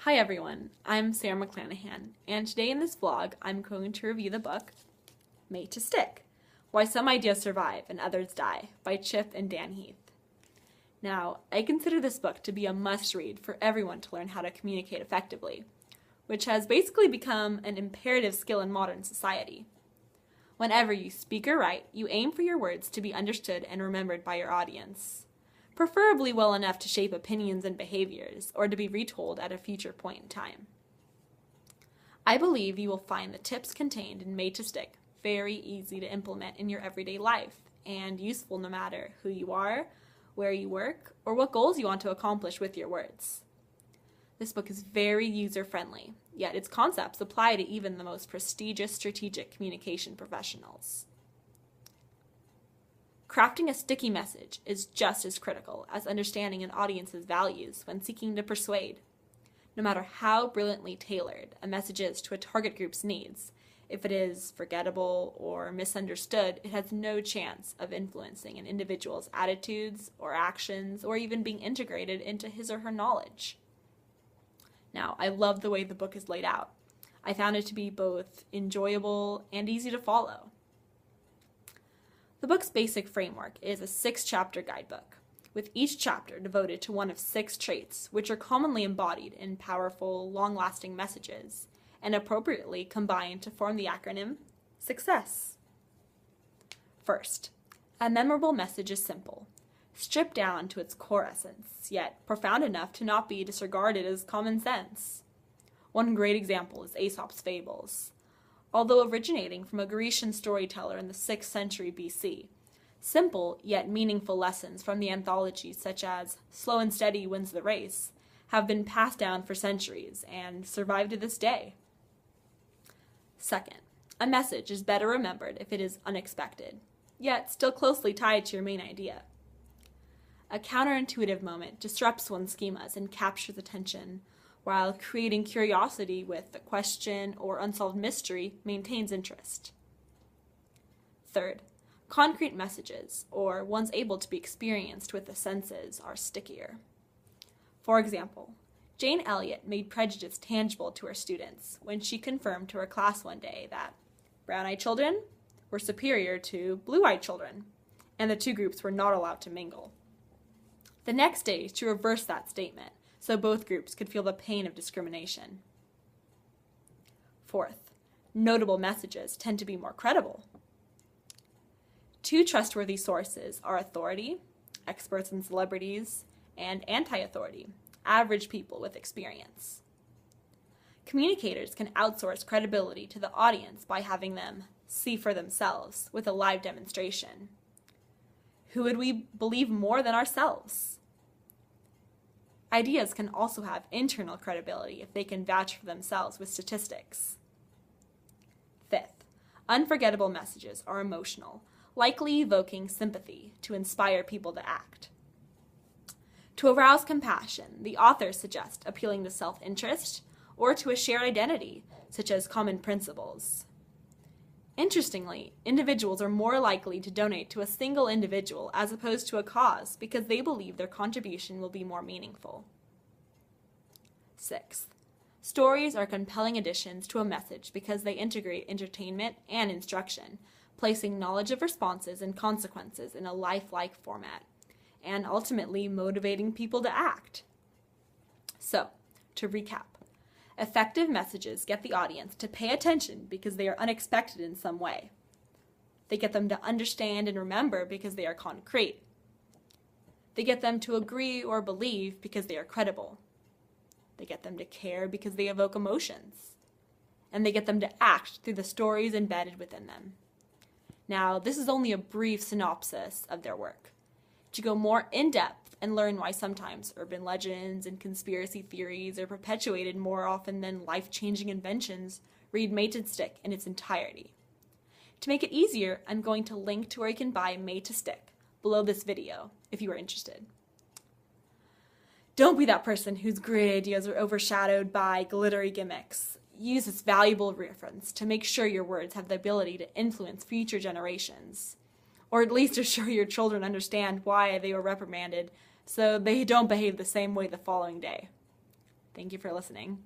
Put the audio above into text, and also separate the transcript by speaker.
Speaker 1: Hi everyone, I'm Sarah McClanahan, and today in this vlog I'm going to review the book Made to Stick: Why Some Ideas Survive and Others Die by Chip and Dan Heath. Now, I consider this book to be a must-read for everyone to learn how to communicate effectively, which has basically become an imperative skill in modern society. Whenever you speak or write, you aim for your words to be understood and remembered by your audience, preferably well enough to shape opinions and behaviors, or to be retold at a future point in time. I believe you will find the tips contained in Made to Stick very easy to implement in your everyday life, and useful no matter who you are, where you work, or what goals you want to accomplish with your words. This book is very user-friendly, yet its concepts apply to even the most prestigious strategic communication professionals. Crafting a sticky message is just as critical as understanding an audience's values when seeking to persuade. No matter how brilliantly tailored a message is to a target group's needs, if it is forgettable or misunderstood, it has no chance of influencing an individual's attitudes or actions or even being integrated into his or her knowledge. Now, I love the way the book is laid out. I found it to be both enjoyable and easy to follow. The book's basic framework is a 6-chapter guidebook, with each chapter devoted to one of 6 traits, which are commonly embodied in powerful, long-lasting messages, and appropriately combined to form the acronym SUCCESS. First, a memorable message is simple, stripped down to its core essence, yet profound enough to not be disregarded as common sense. One great example is Aesop's Fables. Although originating from a Grecian storyteller in the 6th century BC, simple yet meaningful lessons from the anthologies such as Slow and Steady Wins the Race have been passed down for centuries and survive to this day. Second, a message is better remembered if it is unexpected, yet still closely tied to your main idea. A counterintuitive moment disrupts one's schemas and captures attention, while creating curiosity with a question or unsolved mystery maintains interest. Third, concrete messages, or ones able to be experienced with the senses, are stickier. For example, Jane Elliott made prejudice tangible to her students when she confirmed to her class one day that brown-eyed children were superior to blue-eyed children, and the two groups were not allowed to mingle. The next day, she reversed that statement, so both groups could feel the pain of discrimination. Fourth, notable messages tend to be more credible. 2 trustworthy sources are authority, experts and celebrities, and anti-authority, average people with experience. Communicators can outsource credibility to the audience by having them see for themselves with a live demonstration. Who would we believe more than ourselves? Ideas can also have internal credibility if they can vouch for themselves with statistics. Fifth, unforgettable messages are emotional, likely evoking sympathy to inspire people to act. To arouse compassion, the authors suggest appealing to self-interest or to a shared identity, such as common principles. Interestingly, individuals are more likely to donate to a single individual as opposed to a cause because they believe their contribution will be more meaningful. Sixth, stories are compelling additions to a message because they integrate entertainment and instruction, placing knowledge of responses and consequences in a lifelike format, and ultimately motivating people to act. So, to recap, effective messages get the audience to pay attention because they are unexpected in some way. They get them to understand and remember because they are concrete. They get them to agree or believe because they are credible. They get them to care because they evoke emotions. And they get them to act through the stories embedded within them. Now, this is only a brief synopsis of their work. To go more in-depth and learn why sometimes urban legends and conspiracy theories are perpetuated more often than life-changing inventions, read Made to Stick in its entirety. To make it easier, I'm going to link to where you can buy Made to Stick below this video if you are interested. Don't be that person whose great ideas are overshadowed by glittery gimmicks. Use this valuable reference to make sure your words have the ability to influence future generations, or at least assure your children understand why they were reprimanded so they don't behave the same way the following day. Thank you for listening.